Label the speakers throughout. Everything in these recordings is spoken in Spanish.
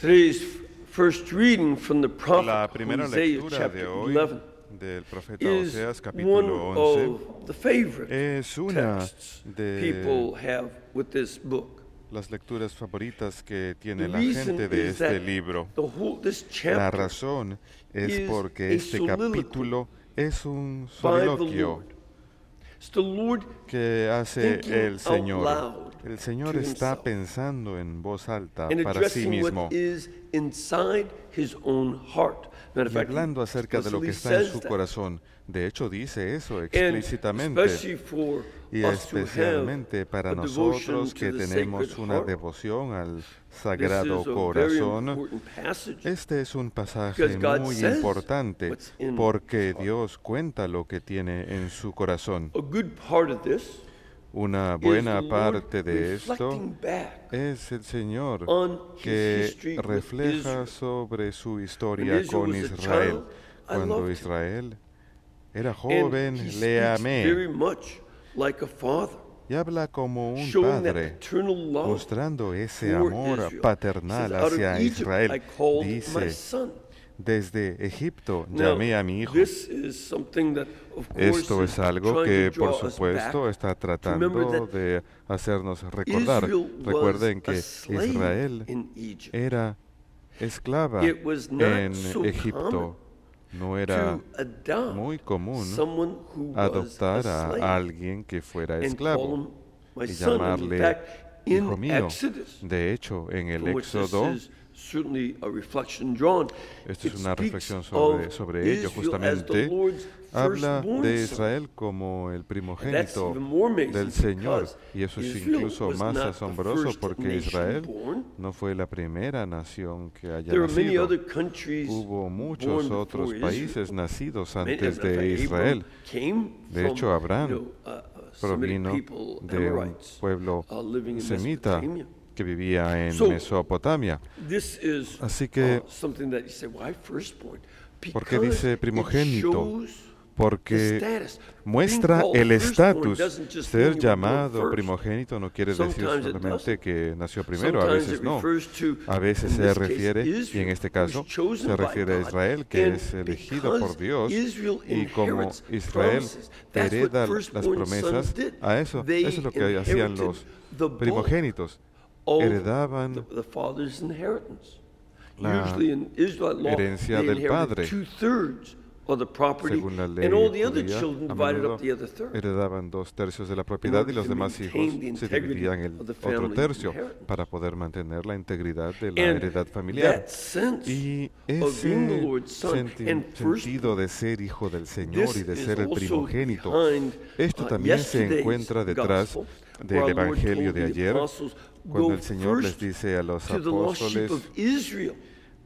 Speaker 1: Today's first reading from the prophet
Speaker 2: La primera
Speaker 1: Hosea
Speaker 2: lectura
Speaker 1: chapter
Speaker 2: de hoy
Speaker 1: 11
Speaker 2: del profeta
Speaker 1: is
Speaker 2: Oseas
Speaker 1: one
Speaker 2: capítulo 11
Speaker 1: of the favorite
Speaker 2: es una
Speaker 1: texts
Speaker 2: de
Speaker 1: people have with this book.
Speaker 2: las lecturas favoritas que
Speaker 1: The
Speaker 2: tiene la
Speaker 1: reason
Speaker 2: gente de
Speaker 1: is
Speaker 2: este
Speaker 1: that
Speaker 2: libro.
Speaker 1: this
Speaker 2: La
Speaker 1: chapter
Speaker 2: razón es
Speaker 1: is
Speaker 2: porque
Speaker 1: a
Speaker 2: este
Speaker 1: soliloquy
Speaker 2: capítulo es un
Speaker 1: by the
Speaker 2: soliloquio
Speaker 1: Lord. It's the Lord
Speaker 2: que hace
Speaker 1: thinking
Speaker 2: el
Speaker 1: out
Speaker 2: Señor.
Speaker 1: loud
Speaker 2: El Señor
Speaker 1: to
Speaker 2: está
Speaker 1: himself
Speaker 2: pensando en voz alta
Speaker 1: and
Speaker 2: para sí
Speaker 1: addressing
Speaker 2: mismo
Speaker 1: what is inside his own heart. Matter of
Speaker 2: y
Speaker 1: fact,
Speaker 2: hablando acerca de lo que
Speaker 1: explicitly
Speaker 2: está en
Speaker 1: says
Speaker 2: su
Speaker 1: that.
Speaker 2: corazón. De hecho, dice eso
Speaker 1: And
Speaker 2: explícitamente.
Speaker 1: especially for
Speaker 2: Y
Speaker 1: us to have
Speaker 2: especialmente para
Speaker 1: a devotion
Speaker 2: nosotros
Speaker 1: to
Speaker 2: que
Speaker 1: the
Speaker 2: tenemos
Speaker 1: Sacred
Speaker 2: una
Speaker 1: Heart.
Speaker 2: devoción al
Speaker 1: This
Speaker 2: Sagrado
Speaker 1: is a very
Speaker 2: Corazón.
Speaker 1: important passage
Speaker 2: Este es un
Speaker 1: because
Speaker 2: pasaje
Speaker 1: God
Speaker 2: muy
Speaker 1: says
Speaker 2: importante
Speaker 1: what's in
Speaker 2: porque
Speaker 1: his heart.
Speaker 2: Dios cuenta lo que tiene en su corazón.
Speaker 1: A good part of this
Speaker 2: Una
Speaker 1: is
Speaker 2: buena
Speaker 1: the Lord
Speaker 2: parte de esto
Speaker 1: reflecting back
Speaker 2: es el Señor
Speaker 1: on his
Speaker 2: que
Speaker 1: history with
Speaker 2: refleja
Speaker 1: Israel.
Speaker 2: sobre su
Speaker 1: When
Speaker 2: historia
Speaker 1: Israel
Speaker 2: con
Speaker 1: was a
Speaker 2: Israel.
Speaker 1: child, I
Speaker 2: Cuando
Speaker 1: loved him.
Speaker 2: Israel era
Speaker 1: And
Speaker 2: joven,
Speaker 1: he
Speaker 2: le
Speaker 1: speaks
Speaker 2: amé
Speaker 1: very much like a father,
Speaker 2: y habla como un
Speaker 1: showing that
Speaker 2: padre,
Speaker 1: paternal love
Speaker 2: mostrando ese
Speaker 1: for
Speaker 2: amor
Speaker 1: Israel. He says,
Speaker 2: paternal
Speaker 1: out of
Speaker 2: hacia
Speaker 1: Egypt I
Speaker 2: Israel.
Speaker 1: called my
Speaker 2: Dice,
Speaker 1: son.
Speaker 2: desde Egipto
Speaker 1: Now,
Speaker 2: llamé a mi hijo.
Speaker 1: this is something that, of course,
Speaker 2: Esto
Speaker 1: is
Speaker 2: es algo
Speaker 1: trying
Speaker 2: que,
Speaker 1: to
Speaker 2: por
Speaker 1: draw us
Speaker 2: supuesto,
Speaker 1: back
Speaker 2: está
Speaker 1: to remember
Speaker 2: tratando
Speaker 1: that
Speaker 2: de hacernos recordar.
Speaker 1: Israel was
Speaker 2: Recuerden
Speaker 1: a
Speaker 2: que
Speaker 1: slave
Speaker 2: Israel
Speaker 1: in Egypt.
Speaker 2: era esclava
Speaker 1: It was not
Speaker 2: en
Speaker 1: so
Speaker 2: Egipto. No era
Speaker 1: to adopt
Speaker 2: muy común
Speaker 1: someone who was
Speaker 2: adoptar
Speaker 1: a
Speaker 2: a
Speaker 1: slave
Speaker 2: alguien que fuera
Speaker 1: and call
Speaker 2: esclavo
Speaker 1: him my
Speaker 2: y
Speaker 1: son. And in
Speaker 2: llamarle
Speaker 1: fact,
Speaker 2: hijo
Speaker 1: in
Speaker 2: mío.
Speaker 1: Exodus,
Speaker 2: De hecho, en el
Speaker 1: from which this
Speaker 2: Éxodo,
Speaker 1: is certainly a reflection drawn,
Speaker 2: esto
Speaker 1: it
Speaker 2: es una
Speaker 1: speaks
Speaker 2: reflexión
Speaker 1: of
Speaker 2: sobre ello
Speaker 1: Israel as the
Speaker 2: justamente,
Speaker 1: Lord's
Speaker 2: habla
Speaker 1: firstborn
Speaker 2: de
Speaker 1: son.
Speaker 2: Israel como el
Speaker 1: And that's
Speaker 2: primogénito
Speaker 1: even more amazing
Speaker 2: del Señor.
Speaker 1: because
Speaker 2: Y eso es
Speaker 1: Israel
Speaker 2: incluso
Speaker 1: was
Speaker 2: más
Speaker 1: not the
Speaker 2: asombroso
Speaker 1: first
Speaker 2: porque
Speaker 1: nation
Speaker 2: Israel
Speaker 1: born.
Speaker 2: no fue la primera nación que haya
Speaker 1: There are many
Speaker 2: nacido.
Speaker 1: other countries
Speaker 2: Hubo
Speaker 1: born
Speaker 2: muchos
Speaker 1: before
Speaker 2: otros
Speaker 1: Israel.
Speaker 2: países nacidos
Speaker 1: Many-
Speaker 2: antes
Speaker 1: as a matter of
Speaker 2: de
Speaker 1: fact,
Speaker 2: Israel.
Speaker 1: Abram came
Speaker 2: De
Speaker 1: from,
Speaker 2: hecho, Abraham
Speaker 1: Semitic
Speaker 2: provino
Speaker 1: people,
Speaker 2: de un
Speaker 1: Amorites,
Speaker 2: pueblo
Speaker 1: living in
Speaker 2: semita
Speaker 1: Mesopotamia.
Speaker 2: que vivía en
Speaker 1: So,
Speaker 2: Mesopotamia.
Speaker 1: This is
Speaker 2: Así que,
Speaker 1: something that you say, why firstborn?
Speaker 2: ¿por qué
Speaker 1: Because
Speaker 2: dice
Speaker 1: it
Speaker 2: primogénito?
Speaker 1: shows the
Speaker 2: Porque
Speaker 1: status.
Speaker 2: muestra
Speaker 1: Being
Speaker 2: el
Speaker 1: called firstborn
Speaker 2: estatus.
Speaker 1: doesn't just
Speaker 2: Ser
Speaker 1: mean you were born
Speaker 2: llamado
Speaker 1: first.
Speaker 2: primogénito no quiere decir
Speaker 1: Sometimes it
Speaker 2: solamente
Speaker 1: doesn't.
Speaker 2: que nació primero, a
Speaker 1: Sometimes
Speaker 2: veces
Speaker 1: it
Speaker 2: no.
Speaker 1: refers to,
Speaker 2: A veces
Speaker 1: in
Speaker 2: se
Speaker 1: this case,
Speaker 2: refiere, y en
Speaker 1: Israel,
Speaker 2: este
Speaker 1: who's
Speaker 2: caso,
Speaker 1: chosen
Speaker 2: se
Speaker 1: by
Speaker 2: refiere a
Speaker 1: God.
Speaker 2: Israel, que
Speaker 1: And
Speaker 2: es elegido por
Speaker 1: because
Speaker 2: Dios,
Speaker 1: Israel
Speaker 2: y como
Speaker 1: inherits
Speaker 2: Israel
Speaker 1: promises, that's what
Speaker 2: hereda las
Speaker 1: firstborn
Speaker 2: promesas,
Speaker 1: sons did.
Speaker 2: a eso
Speaker 1: They
Speaker 2: es lo que hacían
Speaker 1: inherited
Speaker 2: los
Speaker 1: the bulk
Speaker 2: primogénitos.
Speaker 1: of
Speaker 2: Heredaban
Speaker 1: the father's inheritance.
Speaker 2: la
Speaker 1: Usually in Israelite law,
Speaker 2: herencia
Speaker 1: they
Speaker 2: del
Speaker 1: inherited
Speaker 2: padre.
Speaker 1: 2/3 of the property,
Speaker 2: Según la ley
Speaker 1: and all the other
Speaker 2: judía,
Speaker 1: children
Speaker 2: a
Speaker 1: divided
Speaker 2: menudo
Speaker 1: up the other third.
Speaker 2: heredaban 2/3 de la
Speaker 1: In
Speaker 2: propiedad y
Speaker 1: order
Speaker 2: los
Speaker 1: to
Speaker 2: demás
Speaker 1: maintain
Speaker 2: hijos
Speaker 1: the
Speaker 2: se
Speaker 1: integrity
Speaker 2: dividían el
Speaker 1: of the
Speaker 2: otro
Speaker 1: family
Speaker 2: tercio
Speaker 1: inheritance.
Speaker 2: para poder mantener la integridad de la
Speaker 1: And
Speaker 2: heredad familiar.
Speaker 1: that sense
Speaker 2: Y
Speaker 1: of being the
Speaker 2: ese
Speaker 1: Lord's son and
Speaker 2: sentido de ser hijo del Señor
Speaker 1: this
Speaker 2: y de
Speaker 1: is
Speaker 2: ser el
Speaker 1: also
Speaker 2: primogénito,
Speaker 1: behind,
Speaker 2: esto también se
Speaker 1: yesterday's
Speaker 2: encuentra detrás
Speaker 1: gospel,
Speaker 2: del
Speaker 1: where our Lord
Speaker 2: Evangelio
Speaker 1: told
Speaker 2: de
Speaker 1: the
Speaker 2: ayer,
Speaker 1: apostles,
Speaker 2: cuando
Speaker 1: "Go
Speaker 2: el Señor les
Speaker 1: first
Speaker 2: dice a los
Speaker 1: to the lost sheep
Speaker 2: apóstoles,
Speaker 1: of Israel,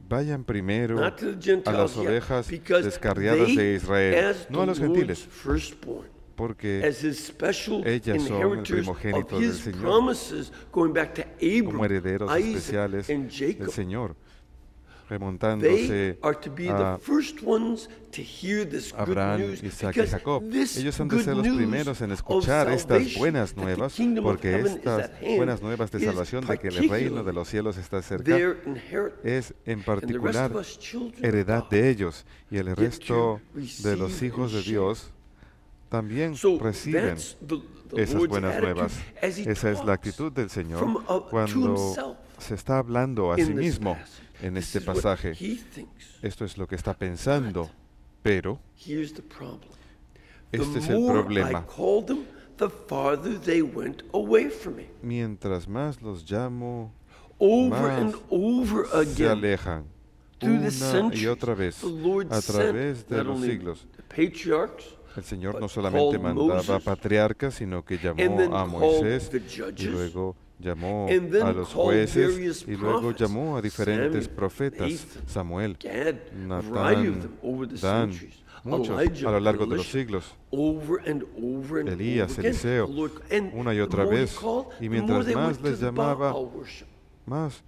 Speaker 2: vayan primero
Speaker 1: not to the
Speaker 2: a
Speaker 1: Gentiles
Speaker 2: las
Speaker 1: yet,
Speaker 2: ovejas
Speaker 1: because
Speaker 2: descarriadas
Speaker 1: they,
Speaker 2: de Israel,
Speaker 1: as
Speaker 2: no a
Speaker 1: the
Speaker 2: los
Speaker 1: Lord's
Speaker 2: gentiles,
Speaker 1: firstborn,
Speaker 2: porque
Speaker 1: as his special
Speaker 2: ellas son el
Speaker 1: inheritors of
Speaker 2: primogénito del
Speaker 1: his
Speaker 2: Señor,
Speaker 1: promises, going back to
Speaker 2: como
Speaker 1: Abram,
Speaker 2: herederos
Speaker 1: Isaac,
Speaker 2: especiales
Speaker 1: and
Speaker 2: del
Speaker 1: Jacob.
Speaker 2: Señor,
Speaker 1: They
Speaker 2: remontándose
Speaker 1: are to be the
Speaker 2: a
Speaker 1: first ones to hear this good
Speaker 2: Abraham,
Speaker 1: news,
Speaker 2: Isaac y
Speaker 1: because
Speaker 2: Jacob.
Speaker 1: this
Speaker 2: Ellos han de
Speaker 1: good
Speaker 2: ser los
Speaker 1: news
Speaker 2: primeros en
Speaker 1: of
Speaker 2: escuchar estas
Speaker 1: salvation,
Speaker 2: buenas
Speaker 1: that the
Speaker 2: nuevas,
Speaker 1: kingdom of
Speaker 2: porque
Speaker 1: heaven is
Speaker 2: estas
Speaker 1: at hand,
Speaker 2: buenas nuevas de
Speaker 1: is
Speaker 2: salvación de que el reino de
Speaker 1: particularly
Speaker 2: los cielos está cerca,
Speaker 1: their inheritance.
Speaker 2: es en
Speaker 1: And the rest
Speaker 2: particular
Speaker 1: of us children of
Speaker 2: heredad
Speaker 1: God
Speaker 2: de ellos, y el
Speaker 1: get
Speaker 2: resto
Speaker 1: to
Speaker 2: de los
Speaker 1: receive
Speaker 2: hijos de
Speaker 1: and share.
Speaker 2: Dios también
Speaker 1: So
Speaker 2: reciben
Speaker 1: that's the
Speaker 2: esas
Speaker 1: Lord's
Speaker 2: buenas
Speaker 1: attitude
Speaker 2: nuevas.
Speaker 1: as he
Speaker 2: Esa es la
Speaker 1: talks
Speaker 2: actitud del Señor
Speaker 1: from to
Speaker 2: cuando
Speaker 1: himself
Speaker 2: se está hablando a sí
Speaker 1: in this
Speaker 2: mismo
Speaker 1: passage.
Speaker 2: en
Speaker 1: This
Speaker 2: este
Speaker 1: is what
Speaker 2: pasaje.
Speaker 1: he thinks.
Speaker 2: Esto es lo que está pensando, pero
Speaker 1: Here's the problem.
Speaker 2: este
Speaker 1: The
Speaker 2: es el
Speaker 1: more I
Speaker 2: problema.
Speaker 1: called them, the farther they went away from me.
Speaker 2: Mientras más los llamo,
Speaker 1: Over
Speaker 2: más
Speaker 1: and over
Speaker 2: se
Speaker 1: again,
Speaker 2: alejan,
Speaker 1: through the
Speaker 2: una y
Speaker 1: centuries,
Speaker 2: otra vez,
Speaker 1: the Lord
Speaker 2: a
Speaker 1: sent
Speaker 2: través de
Speaker 1: not
Speaker 2: los
Speaker 1: only
Speaker 2: siglos.
Speaker 1: the patriarchs,
Speaker 2: El Señor no
Speaker 1: but
Speaker 2: solamente
Speaker 1: called
Speaker 2: mandaba
Speaker 1: Moses,
Speaker 2: patriarcas, sino que
Speaker 1: and
Speaker 2: llamó
Speaker 1: then
Speaker 2: a
Speaker 1: called
Speaker 2: Moisés
Speaker 1: the
Speaker 2: y
Speaker 1: judges,
Speaker 2: luego llamó
Speaker 1: and then
Speaker 2: a los
Speaker 1: called
Speaker 2: jueces
Speaker 1: various
Speaker 2: y luego
Speaker 1: prophets,
Speaker 2: llamó a diferentes
Speaker 1: Samuel,
Speaker 2: profetas,
Speaker 1: Nathan,
Speaker 2: Samuel,
Speaker 1: Gad, a variety of
Speaker 2: Natán,
Speaker 1: them over the
Speaker 2: Dan,
Speaker 1: centuries.
Speaker 2: muchos
Speaker 1: Elijah,
Speaker 2: a lo largo de los
Speaker 1: Elisha,
Speaker 2: siglos.
Speaker 1: over and over and
Speaker 2: Elías,
Speaker 1: over again.
Speaker 2: Eliseo,
Speaker 1: The Lord, and
Speaker 2: una y
Speaker 1: the
Speaker 2: otra
Speaker 1: more he
Speaker 2: vez,
Speaker 1: called,
Speaker 2: y
Speaker 1: the more
Speaker 2: mientras
Speaker 1: they
Speaker 2: más
Speaker 1: went to
Speaker 2: les
Speaker 1: the
Speaker 2: llamaba,
Speaker 1: Baal worship.
Speaker 2: más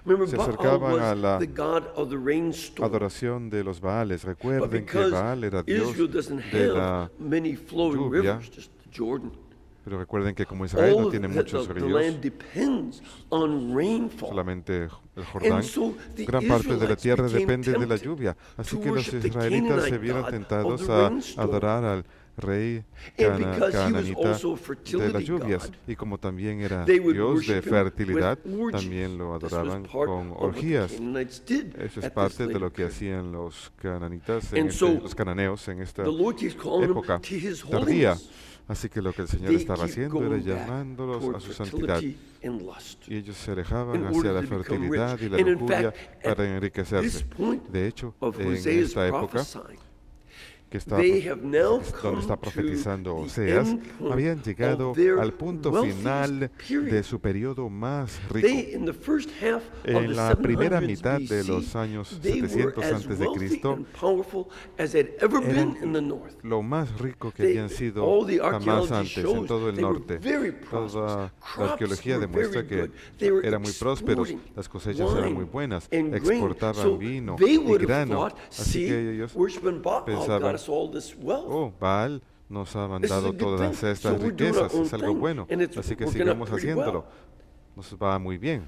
Speaker 1: Remember,
Speaker 2: se
Speaker 1: Baal
Speaker 2: acercaban a
Speaker 1: was
Speaker 2: la
Speaker 1: the god of the rainstorm.
Speaker 2: adoración de los Baales.
Speaker 1: But
Speaker 2: Recuerden que
Speaker 1: because
Speaker 2: Baal era Dios
Speaker 1: Israel doesn't
Speaker 2: de
Speaker 1: have
Speaker 2: la
Speaker 1: many flowing
Speaker 2: lluvia,
Speaker 1: rivers, just the Jordan.
Speaker 2: Pero recuerden que como Israel no
Speaker 1: All of
Speaker 2: tiene muchos
Speaker 1: the
Speaker 2: ríos,
Speaker 1: land depends on rainfall.
Speaker 2: solamente el Jordán,
Speaker 1: And so the
Speaker 2: gran parte de la
Speaker 1: Israelites
Speaker 2: tierra
Speaker 1: became
Speaker 2: depende de la
Speaker 1: tempted
Speaker 2: lluvia. Así
Speaker 1: to
Speaker 2: que los
Speaker 1: worship the
Speaker 2: israelitas se
Speaker 1: Canaanite
Speaker 2: vieron
Speaker 1: god
Speaker 2: tentados
Speaker 1: of the
Speaker 2: a
Speaker 1: rainstorm.
Speaker 2: adorar al rey
Speaker 1: And because he was
Speaker 2: cananita
Speaker 1: also a
Speaker 2: de las
Speaker 1: fertility
Speaker 2: lluvias.
Speaker 1: god,
Speaker 2: Y como también era
Speaker 1: they would
Speaker 2: Dios de
Speaker 1: worship him
Speaker 2: fertilidad,
Speaker 1: with orgies.
Speaker 2: también lo
Speaker 1: This was
Speaker 2: adoraban
Speaker 1: part
Speaker 2: con
Speaker 1: of what the
Speaker 2: orgías.
Speaker 1: Canaanites did
Speaker 2: Eso es
Speaker 1: at this
Speaker 2: parte de
Speaker 1: later
Speaker 2: lo que
Speaker 1: period.
Speaker 2: hacían los cananitas,
Speaker 1: And so,
Speaker 2: los cananeos en esta
Speaker 1: The Lord keeps calling them
Speaker 2: época
Speaker 1: to his
Speaker 2: tardía.
Speaker 1: holiness.
Speaker 2: Así que lo que el Señor
Speaker 1: They
Speaker 2: estaba
Speaker 1: keep
Speaker 2: haciendo era
Speaker 1: going back
Speaker 2: llamándolos a
Speaker 1: toward
Speaker 2: su santidad.
Speaker 1: fertility and lust.
Speaker 2: Y ellos se alejaban
Speaker 1: In
Speaker 2: hacia
Speaker 1: order
Speaker 2: la
Speaker 1: to become
Speaker 2: fertilidad
Speaker 1: rich.
Speaker 2: y la
Speaker 1: And in
Speaker 2: lujuria
Speaker 1: fact, at
Speaker 2: para
Speaker 1: this
Speaker 2: enriquecerse.
Speaker 1: point
Speaker 2: De hecho,
Speaker 1: of
Speaker 2: en
Speaker 1: Hosea's
Speaker 2: esta época
Speaker 1: prophesying,
Speaker 2: que está,
Speaker 1: they have now
Speaker 2: donde
Speaker 1: come
Speaker 2: está
Speaker 1: to
Speaker 2: profetizando
Speaker 1: the
Speaker 2: Oseas,
Speaker 1: end point
Speaker 2: habían llegado
Speaker 1: of their
Speaker 2: al punto
Speaker 1: wealthiest
Speaker 2: final
Speaker 1: period.
Speaker 2: de su periodo más rico.
Speaker 1: They, in the first half of the
Speaker 2: En la primera
Speaker 1: 700s
Speaker 2: mitad de
Speaker 1: BC,
Speaker 2: los años
Speaker 1: they were
Speaker 2: 700
Speaker 1: as
Speaker 2: antes de
Speaker 1: wealthy
Speaker 2: Cristo,
Speaker 1: and powerful as they'd ever been
Speaker 2: eran
Speaker 1: in the north.
Speaker 2: lo más rico que
Speaker 1: They-
Speaker 2: habían sido
Speaker 1: all the
Speaker 2: jamás
Speaker 1: archaeology
Speaker 2: antes en
Speaker 1: shows
Speaker 2: todo el
Speaker 1: they were
Speaker 2: norte.
Speaker 1: very
Speaker 2: Toda
Speaker 1: prosperous.
Speaker 2: la arqueología
Speaker 1: Crops were
Speaker 2: demuestra
Speaker 1: very
Speaker 2: que
Speaker 1: good. They were
Speaker 2: eran muy prósperos,
Speaker 1: exporting
Speaker 2: las cosechas eran muy
Speaker 1: wine
Speaker 2: buenas,
Speaker 1: and grain.
Speaker 2: exportaban
Speaker 1: So
Speaker 2: vino
Speaker 1: they
Speaker 2: y
Speaker 1: would have
Speaker 2: grano.
Speaker 1: thought,
Speaker 2: Así que
Speaker 1: see,
Speaker 2: ellos
Speaker 1: worshiping Baal got
Speaker 2: pensaban,
Speaker 1: us all this wealth.
Speaker 2: oh, Baal nos ha
Speaker 1: This is a
Speaker 2: mandado
Speaker 1: good
Speaker 2: todas
Speaker 1: thing. So
Speaker 2: estas
Speaker 1: we're doing our
Speaker 2: riquezas,
Speaker 1: own
Speaker 2: es algo
Speaker 1: thing,
Speaker 2: bueno,
Speaker 1: and it's
Speaker 2: así que
Speaker 1: working out
Speaker 2: sigamos
Speaker 1: pretty
Speaker 2: haciéndolo.
Speaker 1: well.
Speaker 2: Nos va muy bien.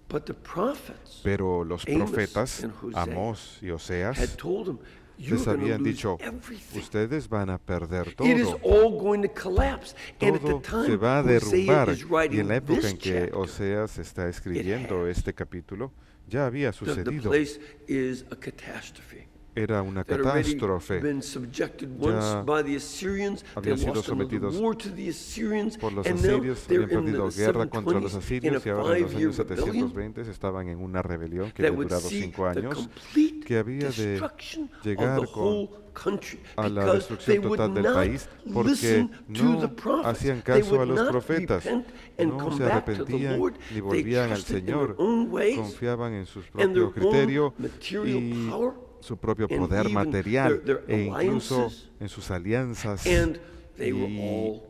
Speaker 1: But the prophets
Speaker 2: Pero los
Speaker 1: Amos
Speaker 2: profetas,
Speaker 1: and Hosea
Speaker 2: Amós y
Speaker 1: had
Speaker 2: Oseas,
Speaker 1: told them, you're
Speaker 2: les
Speaker 1: going to
Speaker 2: habían
Speaker 1: lose
Speaker 2: dicho,
Speaker 1: everything.
Speaker 2: ustedes van a perder
Speaker 1: It is
Speaker 2: todo.
Speaker 1: all going to collapse. And at the
Speaker 2: Todo se
Speaker 1: time
Speaker 2: va a
Speaker 1: Hosea
Speaker 2: derrumbar.
Speaker 1: is
Speaker 2: Y
Speaker 1: writing
Speaker 2: en la época
Speaker 1: this
Speaker 2: en que
Speaker 1: chapter,
Speaker 2: Oseas está escribiendo este capítulo, ya había
Speaker 1: the
Speaker 2: sucedido.
Speaker 1: place is a catastrophe.
Speaker 2: Era una
Speaker 1: That already
Speaker 2: catástrofe
Speaker 1: been subjected once by the Assyrians. They
Speaker 2: habían sido
Speaker 1: lost another
Speaker 2: sometidos
Speaker 1: war to the Assyrians,
Speaker 2: por los
Speaker 1: and now
Speaker 2: asirios,
Speaker 1: they're
Speaker 2: habían
Speaker 1: in the
Speaker 2: perdido guerra contra los
Speaker 1: 720s in a
Speaker 2: asirios y ahora en los
Speaker 1: 5-year
Speaker 2: años
Speaker 1: rebellion
Speaker 2: 720 estaban en una rebelión que
Speaker 1: that
Speaker 2: había
Speaker 1: would
Speaker 2: durado
Speaker 1: see
Speaker 2: 5
Speaker 1: the
Speaker 2: años,
Speaker 1: complete
Speaker 2: que había de
Speaker 1: destruction of
Speaker 2: llegar
Speaker 1: the whole country
Speaker 2: a la
Speaker 1: because
Speaker 2: destrucción
Speaker 1: they would
Speaker 2: total del
Speaker 1: not
Speaker 2: país porque
Speaker 1: listen to
Speaker 2: no
Speaker 1: the prophets.
Speaker 2: hacían
Speaker 1: They
Speaker 2: caso a
Speaker 1: would
Speaker 2: los
Speaker 1: not
Speaker 2: profetas,
Speaker 1: repent and
Speaker 2: no
Speaker 1: come
Speaker 2: se
Speaker 1: back to the
Speaker 2: arrepentían
Speaker 1: Lord.
Speaker 2: ni
Speaker 1: They
Speaker 2: volvían al
Speaker 1: trusted in
Speaker 2: Señor,
Speaker 1: their own ways
Speaker 2: confiaban en su
Speaker 1: and their
Speaker 2: propio criterio
Speaker 1: own material
Speaker 2: y
Speaker 1: power
Speaker 2: su propio
Speaker 1: and
Speaker 2: poder
Speaker 1: even
Speaker 2: material
Speaker 1: their
Speaker 2: e incluso
Speaker 1: alliances,
Speaker 2: en sus alianzas,
Speaker 1: and they were
Speaker 2: y
Speaker 1: all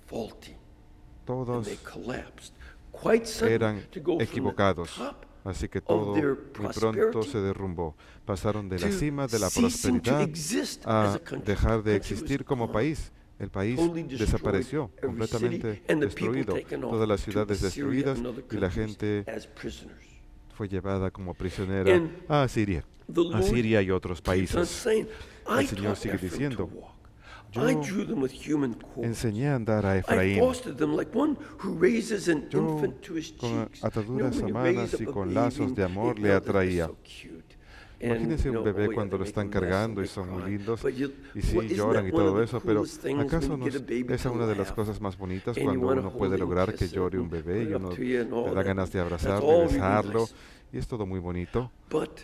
Speaker 1: faulty. And
Speaker 2: todos
Speaker 1: they collapsed quite suddenly
Speaker 2: eran
Speaker 1: to go from the
Speaker 2: equivocados.
Speaker 1: top
Speaker 2: Así que
Speaker 1: of
Speaker 2: todo
Speaker 1: their
Speaker 2: muy pronto
Speaker 1: prosperity
Speaker 2: se derrumbó. Pasaron de la
Speaker 1: to
Speaker 2: cima de la
Speaker 1: ceasing to
Speaker 2: prosperidad
Speaker 1: exist as
Speaker 2: a
Speaker 1: a country.
Speaker 2: dejar de
Speaker 1: The country was
Speaker 2: existir como
Speaker 1: gone.
Speaker 2: país. El país
Speaker 1: Totally destroyed,
Speaker 2: desapareció,
Speaker 1: every
Speaker 2: completamente
Speaker 1: city, and the people
Speaker 2: destruido.
Speaker 1: taken off
Speaker 2: Todas las
Speaker 1: to
Speaker 2: ciudades
Speaker 1: Assyria
Speaker 2: destruidas
Speaker 1: and other
Speaker 2: y la
Speaker 1: countries
Speaker 2: gente
Speaker 1: as prisoners.
Speaker 2: fue llevada como prisionera
Speaker 1: And
Speaker 2: a Siria,
Speaker 1: the Lord
Speaker 2: y otros
Speaker 1: keeps on
Speaker 2: países.
Speaker 1: saying, I
Speaker 2: El Señor
Speaker 1: taught
Speaker 2: sigue
Speaker 1: Ephraim to
Speaker 2: diciendo,
Speaker 1: walk.
Speaker 2: yo
Speaker 1: I drew them with human cords.
Speaker 2: enseñé a andar a
Speaker 1: I
Speaker 2: Efraín,
Speaker 1: fostered them like one who raises an
Speaker 2: yo
Speaker 1: infant to his
Speaker 2: con
Speaker 1: cheeks.
Speaker 2: ataduras
Speaker 1: when you
Speaker 2: amadas
Speaker 1: raise
Speaker 2: y
Speaker 1: up a
Speaker 2: con
Speaker 1: baby,
Speaker 2: lazos de amor le atraía.
Speaker 1: so cute. And,
Speaker 2: Imagínense un bebé
Speaker 1: oh, yeah,
Speaker 2: cuando
Speaker 1: they
Speaker 2: lo
Speaker 1: make
Speaker 2: están
Speaker 1: a mess and
Speaker 2: cargando y
Speaker 1: they
Speaker 2: son muy
Speaker 1: cry.
Speaker 2: lindos
Speaker 1: But
Speaker 2: y sí,
Speaker 1: isn't
Speaker 2: lloran
Speaker 1: that
Speaker 2: y
Speaker 1: one of
Speaker 2: todo
Speaker 1: the
Speaker 2: eso, pero
Speaker 1: coolest things
Speaker 2: ¿acaso
Speaker 1: when
Speaker 2: no
Speaker 1: you get a baby
Speaker 2: esa
Speaker 1: to
Speaker 2: una de las
Speaker 1: laugh?
Speaker 2: cosas más bonitas
Speaker 1: And you
Speaker 2: cuando
Speaker 1: wanna
Speaker 2: uno
Speaker 1: hold
Speaker 2: puede
Speaker 1: it and
Speaker 2: lograr que
Speaker 1: kiss it
Speaker 2: llore un
Speaker 1: and
Speaker 2: bebé
Speaker 1: put
Speaker 2: y
Speaker 1: it up
Speaker 2: uno
Speaker 1: to you and all
Speaker 2: le da
Speaker 1: that.
Speaker 2: ganas de
Speaker 1: That's
Speaker 2: abrazarlo
Speaker 1: all
Speaker 2: y
Speaker 1: really
Speaker 2: besarlo
Speaker 1: nice.
Speaker 2: y es todo muy bonito?
Speaker 1: But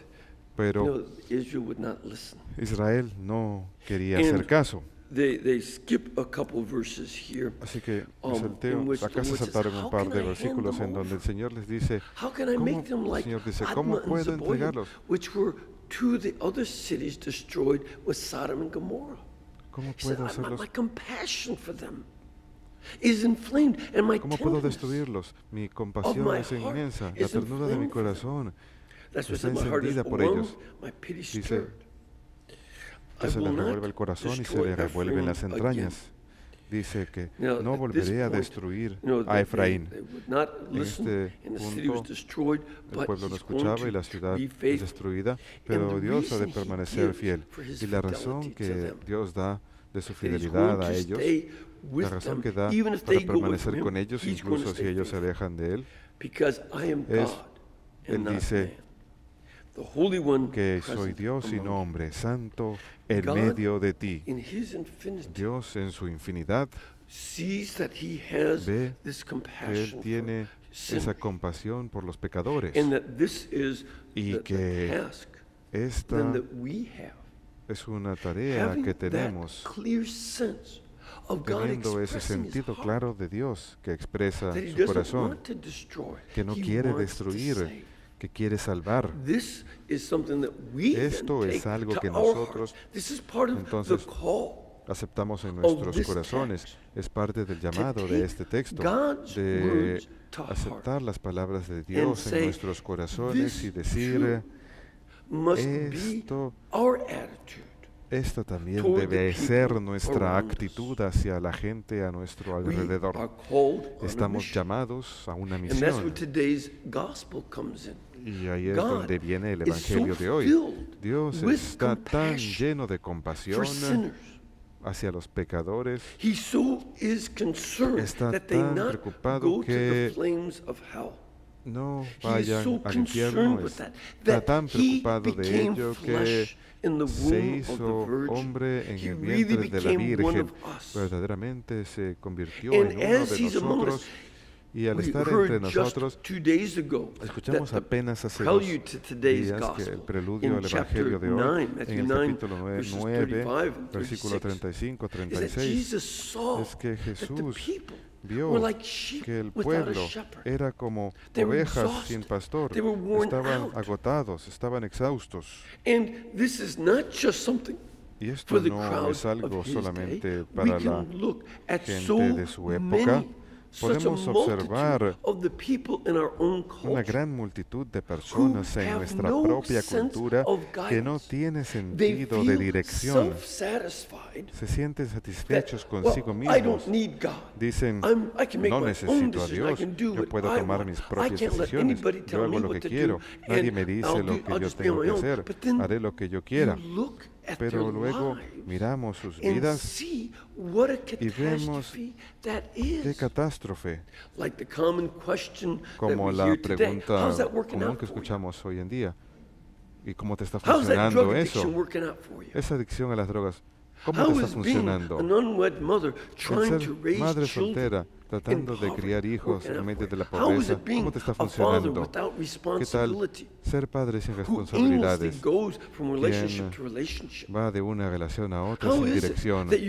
Speaker 2: Pero
Speaker 1: Israel would not listen.
Speaker 2: Israel no quería
Speaker 1: And
Speaker 2: hacer caso.
Speaker 1: They skip a couple verses here.
Speaker 2: Así que
Speaker 1: in which
Speaker 2: acá
Speaker 1: the
Speaker 2: se
Speaker 1: Lord says,
Speaker 2: saltaron un
Speaker 1: "How
Speaker 2: par
Speaker 1: can
Speaker 2: de
Speaker 1: I hand
Speaker 2: versículos
Speaker 1: them
Speaker 2: en donde el
Speaker 1: over?
Speaker 2: Señor les dice,
Speaker 1: How can I
Speaker 2: ¿cómo,
Speaker 1: make them
Speaker 2: el
Speaker 1: like
Speaker 2: Señor dice,
Speaker 1: Admah
Speaker 2: ¿cómo
Speaker 1: and
Speaker 2: puedo
Speaker 1: Zeboiim,
Speaker 2: entregarlos?
Speaker 1: which were two of the other cities destroyed with Sodom and Gomorrah?"
Speaker 2: ¿Cómo
Speaker 1: He said,
Speaker 2: puedo hacerlos?
Speaker 1: my compassion for them is inflamed, and my
Speaker 2: ¿Cómo puedo
Speaker 1: tenderness.
Speaker 2: destruirlos? Mi compasión
Speaker 1: my
Speaker 2: es
Speaker 1: heart
Speaker 2: inmensa, la
Speaker 1: is
Speaker 2: ternura de mi
Speaker 1: inflamed for them.
Speaker 2: corazón
Speaker 1: That's what
Speaker 2: está
Speaker 1: said, my heart is
Speaker 2: encendida por
Speaker 1: overwhelmed,
Speaker 2: ellos.
Speaker 1: my pity
Speaker 2: Dice
Speaker 1: stirred.
Speaker 2: que
Speaker 1: I
Speaker 2: se
Speaker 1: will
Speaker 2: le
Speaker 1: not
Speaker 2: revuelve el corazón y se
Speaker 1: destroy
Speaker 2: le revuelven las
Speaker 1: Ephraim
Speaker 2: entrañas. Dice que
Speaker 1: Now,
Speaker 2: no
Speaker 1: at this
Speaker 2: volveré a
Speaker 1: point,
Speaker 2: destruir
Speaker 1: you know,
Speaker 2: a Efraín.
Speaker 1: they would not
Speaker 2: En
Speaker 1: listen,
Speaker 2: este
Speaker 1: and the city was
Speaker 2: punto,
Speaker 1: destroyed,
Speaker 2: el
Speaker 1: but
Speaker 2: pueblo no
Speaker 1: he's going
Speaker 2: escuchaba y la
Speaker 1: to
Speaker 2: ciudad
Speaker 1: be
Speaker 2: es
Speaker 1: faithful.
Speaker 2: destruida, pero
Speaker 1: the
Speaker 2: Dios ha de
Speaker 1: reason he
Speaker 2: permanecer
Speaker 1: gives
Speaker 2: fiel.
Speaker 1: for his
Speaker 2: Y la razón
Speaker 1: fidelity to
Speaker 2: que
Speaker 1: them,
Speaker 2: Dios da de su
Speaker 1: that he's
Speaker 2: fidelidad
Speaker 1: going
Speaker 2: a
Speaker 1: to
Speaker 2: ellos,
Speaker 1: stay with
Speaker 2: la razón
Speaker 1: them,
Speaker 2: que da
Speaker 1: even if
Speaker 2: para
Speaker 1: they go away
Speaker 2: permanecer
Speaker 1: from
Speaker 2: con
Speaker 1: him,
Speaker 2: ellos,
Speaker 1: he's going to
Speaker 2: incluso si
Speaker 1: stay
Speaker 2: ellos se
Speaker 1: faithful.
Speaker 2: alejan de Él,
Speaker 1: Because I am
Speaker 2: es,
Speaker 1: God
Speaker 2: Él
Speaker 1: and not
Speaker 2: dice
Speaker 1: man. The Holy One
Speaker 2: que soy
Speaker 1: present
Speaker 2: Dios y
Speaker 1: among
Speaker 2: no
Speaker 1: you.
Speaker 2: hombre, santo en
Speaker 1: God,
Speaker 2: medio de ti.
Speaker 1: In his infinity,
Speaker 2: Dios en su infinidad
Speaker 1: sees that he has
Speaker 2: ve
Speaker 1: this
Speaker 2: que Él
Speaker 1: compassion
Speaker 2: tiene
Speaker 1: for sin,
Speaker 2: esa compasión por los pecadores
Speaker 1: and that this is
Speaker 2: y
Speaker 1: the
Speaker 2: que
Speaker 1: task
Speaker 2: esta
Speaker 1: then that we have.
Speaker 2: es una tarea
Speaker 1: Having
Speaker 2: que
Speaker 1: that
Speaker 2: tenemos,
Speaker 1: clear sense of God
Speaker 2: teniendo ese
Speaker 1: expressing his
Speaker 2: sentido
Speaker 1: heart,
Speaker 2: claro de Dios que expresa
Speaker 1: that he
Speaker 2: su
Speaker 1: doesn't
Speaker 2: corazón,
Speaker 1: want to destroy,
Speaker 2: que no
Speaker 1: he
Speaker 2: quiere
Speaker 1: wants to
Speaker 2: destruir,
Speaker 1: save.
Speaker 2: que quiere salvar.
Speaker 1: This is something that we then
Speaker 2: Esto es
Speaker 1: take
Speaker 2: algo
Speaker 1: to
Speaker 2: que
Speaker 1: our
Speaker 2: nosotros,
Speaker 1: heart. This is part of
Speaker 2: entonces,
Speaker 1: the call.
Speaker 2: aceptamos en
Speaker 1: of
Speaker 2: nuestros
Speaker 1: this
Speaker 2: corazones.
Speaker 1: text,
Speaker 2: Es parte del llamado
Speaker 1: take
Speaker 2: de este texto,
Speaker 1: God's
Speaker 2: de
Speaker 1: words to heart
Speaker 2: aceptar las palabras de Dios en
Speaker 1: say,
Speaker 2: nuestros corazones
Speaker 1: "This
Speaker 2: y decir,
Speaker 1: must be
Speaker 2: esto
Speaker 1: our attitude
Speaker 2: Esta también
Speaker 1: toward the
Speaker 2: debe
Speaker 1: people
Speaker 2: ser nuestra
Speaker 1: around us.
Speaker 2: actitud hacia la gente a nuestro
Speaker 1: We are
Speaker 2: alrededor.
Speaker 1: called on a
Speaker 2: Estamos
Speaker 1: mission.
Speaker 2: llamados a una
Speaker 1: And that's
Speaker 2: misión.
Speaker 1: where today's gospel comes in.
Speaker 2: Y ahí es
Speaker 1: God
Speaker 2: donde viene el
Speaker 1: is
Speaker 2: Evangelio
Speaker 1: so
Speaker 2: de hoy.
Speaker 1: filled
Speaker 2: Dios
Speaker 1: with
Speaker 2: está tan
Speaker 1: compassion
Speaker 2: lleno de
Speaker 1: for
Speaker 2: compasión
Speaker 1: sinners.
Speaker 2: hacia los pecadores.
Speaker 1: He so is concerned
Speaker 2: Está
Speaker 1: that they
Speaker 2: tan
Speaker 1: not
Speaker 2: preocupado
Speaker 1: go to
Speaker 2: que
Speaker 1: the flames of hell.
Speaker 2: no
Speaker 1: He is
Speaker 2: vayan
Speaker 1: so
Speaker 2: al
Speaker 1: concerned
Speaker 2: infierno.
Speaker 1: with
Speaker 2: Está
Speaker 1: that
Speaker 2: tan
Speaker 1: he
Speaker 2: preocupado de
Speaker 1: became
Speaker 2: ello que
Speaker 1: flesh in the
Speaker 2: se
Speaker 1: womb of
Speaker 2: hizo
Speaker 1: the Virgin.
Speaker 2: hombre en
Speaker 1: He
Speaker 2: el
Speaker 1: really
Speaker 2: vientre de la
Speaker 1: became one
Speaker 2: Virgen.
Speaker 1: of us.
Speaker 2: Verdaderamente se convirtió
Speaker 1: And
Speaker 2: en uno
Speaker 1: as
Speaker 2: de
Speaker 1: he's among
Speaker 2: nosotros.
Speaker 1: us,
Speaker 2: Y al
Speaker 1: we
Speaker 2: estar
Speaker 1: heard
Speaker 2: entre
Speaker 1: just
Speaker 2: nosotros,
Speaker 1: 2 days ago
Speaker 2: escuchamos
Speaker 1: that the
Speaker 2: apenas hace 2
Speaker 1: prelude to today's
Speaker 2: días que el
Speaker 1: gospel
Speaker 2: preludio
Speaker 1: in
Speaker 2: al
Speaker 1: chapter
Speaker 2: Evangelio de
Speaker 1: 9,
Speaker 2: hoy,
Speaker 1: Matthew
Speaker 2: en el
Speaker 1: 9,
Speaker 2: capítulo
Speaker 1: verses
Speaker 2: 9,
Speaker 1: 35 and
Speaker 2: versículo
Speaker 1: 36,
Speaker 2: 35,
Speaker 1: is that
Speaker 2: 36,
Speaker 1: Jesus saw
Speaker 2: es que
Speaker 1: that the
Speaker 2: Jesús
Speaker 1: people
Speaker 2: vio
Speaker 1: were like sheep
Speaker 2: que el
Speaker 1: without a
Speaker 2: pueblo
Speaker 1: shepherd.
Speaker 2: era como
Speaker 1: They were
Speaker 2: ovejas
Speaker 1: exhausted.
Speaker 2: sin pastor,
Speaker 1: They were worn
Speaker 2: estaban
Speaker 1: out.
Speaker 2: agotados, estaban exhaustos.
Speaker 1: And this is not just something
Speaker 2: Y esto
Speaker 1: for the
Speaker 2: no
Speaker 1: crowd
Speaker 2: es algo
Speaker 1: of his
Speaker 2: solamente
Speaker 1: day. We
Speaker 2: para la
Speaker 1: can look at
Speaker 2: gente
Speaker 1: so
Speaker 2: de su época.
Speaker 1: many, such a
Speaker 2: Podemos observar
Speaker 1: multitude of the people in our own
Speaker 2: una
Speaker 1: culture
Speaker 2: gran multitud de personas
Speaker 1: who
Speaker 2: en
Speaker 1: have
Speaker 2: nuestra
Speaker 1: no
Speaker 2: propia
Speaker 1: sense
Speaker 2: cultura
Speaker 1: of
Speaker 2: que no
Speaker 1: guidance.
Speaker 2: tiene
Speaker 1: They
Speaker 2: sentido de
Speaker 1: feel
Speaker 2: dirección.
Speaker 1: self-satisfied
Speaker 2: Se sienten
Speaker 1: that,
Speaker 2: satisfechos
Speaker 1: well,
Speaker 2: consigo
Speaker 1: I
Speaker 2: mismos.
Speaker 1: don't need God.
Speaker 2: Dicen,
Speaker 1: I can make
Speaker 2: no
Speaker 1: my own
Speaker 2: necesito a
Speaker 1: decisions. I
Speaker 2: Dios,
Speaker 1: can do
Speaker 2: yo
Speaker 1: what
Speaker 2: puedo
Speaker 1: I
Speaker 2: tomar
Speaker 1: want.
Speaker 2: mis
Speaker 1: I
Speaker 2: propias
Speaker 1: can't let
Speaker 2: decisiones,
Speaker 1: anybody
Speaker 2: yo
Speaker 1: tell
Speaker 2: hago
Speaker 1: me
Speaker 2: lo
Speaker 1: what
Speaker 2: que
Speaker 1: to
Speaker 2: quiero,
Speaker 1: do,
Speaker 2: nadie
Speaker 1: and
Speaker 2: me dice
Speaker 1: I'll
Speaker 2: lo que yo
Speaker 1: just be on
Speaker 2: tengo
Speaker 1: my
Speaker 2: que
Speaker 1: own.
Speaker 2: hacer,
Speaker 1: But then
Speaker 2: haré lo que yo quiera.
Speaker 1: you look at
Speaker 2: Pero
Speaker 1: their
Speaker 2: luego
Speaker 1: lives
Speaker 2: miramos sus
Speaker 1: and
Speaker 2: vidas
Speaker 1: see what a
Speaker 2: y vemos
Speaker 1: catastrophe that
Speaker 2: qué
Speaker 1: is.
Speaker 2: catástrofe,
Speaker 1: Like the common question that
Speaker 2: como
Speaker 1: we
Speaker 2: la
Speaker 1: hear today.
Speaker 2: pregunta
Speaker 1: How's that working
Speaker 2: común
Speaker 1: out
Speaker 2: que
Speaker 1: for you?
Speaker 2: escuchamos hoy en día. ¿Y cómo te está
Speaker 1: How's that drug
Speaker 2: funcionando
Speaker 1: addiction
Speaker 2: eso?
Speaker 1: working out for you?
Speaker 2: Esa adicción a las drogas, ¿cómo te
Speaker 1: How
Speaker 2: está
Speaker 1: is being
Speaker 2: funcionando?
Speaker 1: an unwed mother
Speaker 2: El
Speaker 1: trying
Speaker 2: ser
Speaker 1: to raise
Speaker 2: madre
Speaker 1: children
Speaker 2: soltera,
Speaker 1: in
Speaker 2: tratando de
Speaker 1: poverty
Speaker 2: criar hijos
Speaker 1: working
Speaker 2: en
Speaker 1: out
Speaker 2: medio
Speaker 1: for
Speaker 2: de
Speaker 1: you?
Speaker 2: la
Speaker 1: How is
Speaker 2: pobreza,
Speaker 1: it being
Speaker 2: ¿cómo te está
Speaker 1: a father
Speaker 2: funcionando?
Speaker 1: without
Speaker 2: ¿Qué tal
Speaker 1: responsibility?
Speaker 2: ser padre sin
Speaker 1: Who aimlessly
Speaker 2: responsabilidades?
Speaker 1: goes from relationship
Speaker 2: Quien
Speaker 1: to relationship.
Speaker 2: va de una relación a otra
Speaker 1: How
Speaker 2: sin
Speaker 1: is it
Speaker 2: dirección.
Speaker 1: that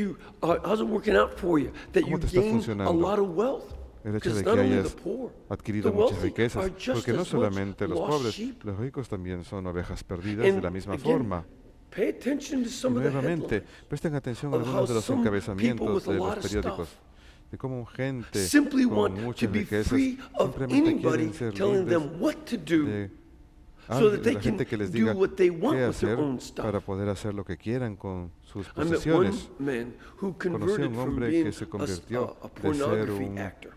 Speaker 1: how's it working out for you? That
Speaker 2: ¿Cómo
Speaker 1: you
Speaker 2: te está
Speaker 1: gain a
Speaker 2: funcionando?
Speaker 1: lot of wealth.
Speaker 2: El hecho de
Speaker 1: Because
Speaker 2: que
Speaker 1: not only the
Speaker 2: hayas
Speaker 1: poor,
Speaker 2: adquirido
Speaker 1: the
Speaker 2: muchas
Speaker 1: wealthy
Speaker 2: riquezas,
Speaker 1: are just
Speaker 2: porque no
Speaker 1: as much
Speaker 2: solamente los
Speaker 1: lost
Speaker 2: pobres,
Speaker 1: sheep.
Speaker 2: los ricos también son ovejas perdidas de
Speaker 1: And
Speaker 2: la misma
Speaker 1: again,
Speaker 2: forma.
Speaker 1: pay attention to
Speaker 2: Y
Speaker 1: some of the
Speaker 2: nuevamente,
Speaker 1: headlines
Speaker 2: presten atención a
Speaker 1: of how
Speaker 2: algunos de los
Speaker 1: some people
Speaker 2: encabezamientos
Speaker 1: with a
Speaker 2: de
Speaker 1: lot
Speaker 2: los
Speaker 1: of
Speaker 2: periódicos,
Speaker 1: stuff
Speaker 2: de cómo gente
Speaker 1: simply
Speaker 2: con
Speaker 1: want to
Speaker 2: muchas
Speaker 1: be
Speaker 2: riquezas
Speaker 1: free of
Speaker 2: simplemente
Speaker 1: anybody
Speaker 2: quieren ser
Speaker 1: telling
Speaker 2: libres
Speaker 1: them what to do
Speaker 2: de
Speaker 1: so that
Speaker 2: de
Speaker 1: they
Speaker 2: la
Speaker 1: can
Speaker 2: gente que les
Speaker 1: do
Speaker 2: diga
Speaker 1: what they want
Speaker 2: qué
Speaker 1: with their
Speaker 2: hacer
Speaker 1: own stuff.
Speaker 2: para poder hacer lo que quieran con sus
Speaker 1: I met one
Speaker 2: posesiones.
Speaker 1: man who
Speaker 2: Conocí a
Speaker 1: converted
Speaker 2: un
Speaker 1: from
Speaker 2: hombre
Speaker 1: being
Speaker 2: que se
Speaker 1: a
Speaker 2: convirtió
Speaker 1: a
Speaker 2: de ser
Speaker 1: pornography
Speaker 2: un
Speaker 1: actor.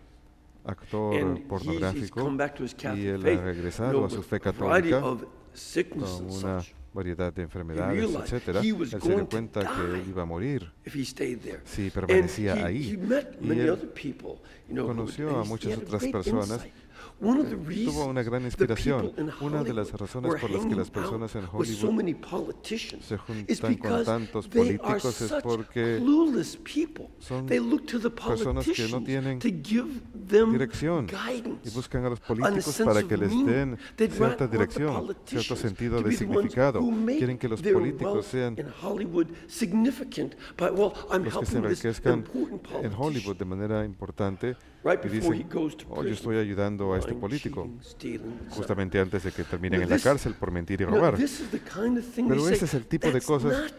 Speaker 2: actor
Speaker 1: And he's
Speaker 2: pornográfico
Speaker 1: come back to his
Speaker 2: y
Speaker 1: Catholic
Speaker 2: él
Speaker 1: faith,
Speaker 2: ha regresado a su
Speaker 1: with
Speaker 2: fe
Speaker 1: a variety
Speaker 2: católica
Speaker 1: of sickness
Speaker 2: con
Speaker 1: and
Speaker 2: una
Speaker 1: such.
Speaker 2: variedad de
Speaker 1: He
Speaker 2: enfermedades,
Speaker 1: realized
Speaker 2: etcétera.
Speaker 1: he
Speaker 2: Él
Speaker 1: was
Speaker 2: se dio
Speaker 1: going to
Speaker 2: cuenta que él
Speaker 1: die
Speaker 2: iba a morir
Speaker 1: if he stayed there.
Speaker 2: si
Speaker 1: And
Speaker 2: permanecía ahí.
Speaker 1: he met
Speaker 2: Y
Speaker 1: many
Speaker 2: él
Speaker 1: other people, who
Speaker 2: conoció
Speaker 1: and
Speaker 2: a
Speaker 1: he
Speaker 2: muchas
Speaker 1: had a
Speaker 2: otras
Speaker 1: great
Speaker 2: personas.
Speaker 1: insight. One of the
Speaker 2: Tuvo
Speaker 1: reasons
Speaker 2: una gran
Speaker 1: the
Speaker 2: inspiración.
Speaker 1: people in
Speaker 2: Una de las
Speaker 1: Hollywood
Speaker 2: razones
Speaker 1: were
Speaker 2: por las que las
Speaker 1: hanging
Speaker 2: personas en
Speaker 1: out with so
Speaker 2: Hollywood
Speaker 1: many politicians
Speaker 2: se
Speaker 1: is
Speaker 2: juntan con
Speaker 1: because
Speaker 2: tantos
Speaker 1: they are
Speaker 2: políticos es
Speaker 1: such
Speaker 2: porque
Speaker 1: clueless people.
Speaker 2: son
Speaker 1: They look to the
Speaker 2: personas que no
Speaker 1: politicians
Speaker 2: tienen
Speaker 1: to give them
Speaker 2: dirección y
Speaker 1: guidance
Speaker 2: buscan a los
Speaker 1: and a
Speaker 2: políticos
Speaker 1: sense
Speaker 2: para
Speaker 1: of
Speaker 2: que les
Speaker 1: meaning.
Speaker 2: den
Speaker 1: They'd
Speaker 2: cierta
Speaker 1: want the
Speaker 2: dirección, cierto
Speaker 1: politicians
Speaker 2: sentido
Speaker 1: to
Speaker 2: de
Speaker 1: be the ones
Speaker 2: significado.
Speaker 1: who make
Speaker 2: Quieren que los
Speaker 1: their
Speaker 2: políticos
Speaker 1: wealth
Speaker 2: sean
Speaker 1: in Hollywood significant by, well, I'm
Speaker 2: los que se
Speaker 1: helping this
Speaker 2: enriquezcan
Speaker 1: important
Speaker 2: en Hollywood
Speaker 1: politician.
Speaker 2: de manera importante
Speaker 1: Right
Speaker 2: y
Speaker 1: before he
Speaker 2: dicen,
Speaker 1: goes to
Speaker 2: oh, yo
Speaker 1: prison,
Speaker 2: estoy ayudando a este
Speaker 1: lying,
Speaker 2: político,
Speaker 1: cheating, stealing, etc.
Speaker 2: justamente antes de que terminen
Speaker 1: Now
Speaker 2: en la
Speaker 1: this-
Speaker 2: cárcel por mentir y
Speaker 1: Now,
Speaker 2: robar.
Speaker 1: this is the kind of thing
Speaker 2: Pero
Speaker 1: they
Speaker 2: ese
Speaker 1: say,
Speaker 2: es el tipo de
Speaker 1: that's
Speaker 2: cosas
Speaker 1: not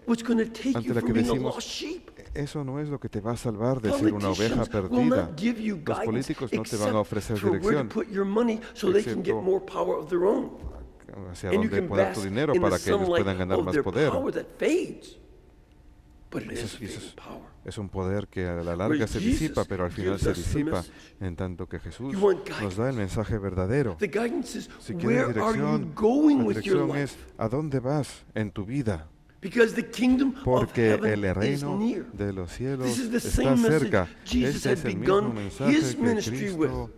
Speaker 1: what's going to take
Speaker 2: ante
Speaker 1: you
Speaker 2: la
Speaker 1: from
Speaker 2: que
Speaker 1: being a
Speaker 2: decimos,
Speaker 1: lost sheep.
Speaker 2: eso no es lo que te va a salvar de ser una oveja
Speaker 1: Politicians will
Speaker 2: perdida.
Speaker 1: not give you
Speaker 2: Los
Speaker 1: guidance
Speaker 2: políticos no te van a
Speaker 1: except
Speaker 2: ofrecer
Speaker 1: for where to
Speaker 2: dirección
Speaker 1: put your money so they can get
Speaker 2: excepto
Speaker 1: more power of their own.
Speaker 2: hacia
Speaker 1: And you
Speaker 2: dónde
Speaker 1: can
Speaker 2: poner tu
Speaker 1: bask
Speaker 2: dinero
Speaker 1: in the
Speaker 2: para que ellos
Speaker 1: sunlight
Speaker 2: puedan ganar
Speaker 1: of
Speaker 2: más
Speaker 1: their
Speaker 2: poder.
Speaker 1: power that fades. But it
Speaker 2: Eso
Speaker 1: is a
Speaker 2: es- eso
Speaker 1: fading
Speaker 2: es-
Speaker 1: power.
Speaker 2: Es un poder que a la larga
Speaker 1: Whereas
Speaker 2: se
Speaker 1: Jesus
Speaker 2: disipa, pero al final
Speaker 1: gives
Speaker 2: se
Speaker 1: us the
Speaker 2: disipa,
Speaker 1: message.
Speaker 2: en tanto que Jesús
Speaker 1: You want
Speaker 2: nos da el mensaje verdadero.
Speaker 1: The guidance is,
Speaker 2: Si
Speaker 1: where
Speaker 2: quieres
Speaker 1: are you
Speaker 2: dirección,
Speaker 1: going
Speaker 2: la
Speaker 1: with your
Speaker 2: dirección
Speaker 1: life?
Speaker 2: es ¿a dónde vas en tu vida?
Speaker 1: Because the kingdom of
Speaker 2: Porque
Speaker 1: heaven
Speaker 2: el
Speaker 1: is
Speaker 2: reino
Speaker 1: near.
Speaker 2: de los cielos
Speaker 1: This is the
Speaker 2: está
Speaker 1: same message
Speaker 2: cerca.
Speaker 1: Jesus
Speaker 2: Este
Speaker 1: had
Speaker 2: es el mismo
Speaker 1: begun
Speaker 2: mensaje
Speaker 1: his
Speaker 2: que
Speaker 1: ministry
Speaker 2: Cristo
Speaker 1: with.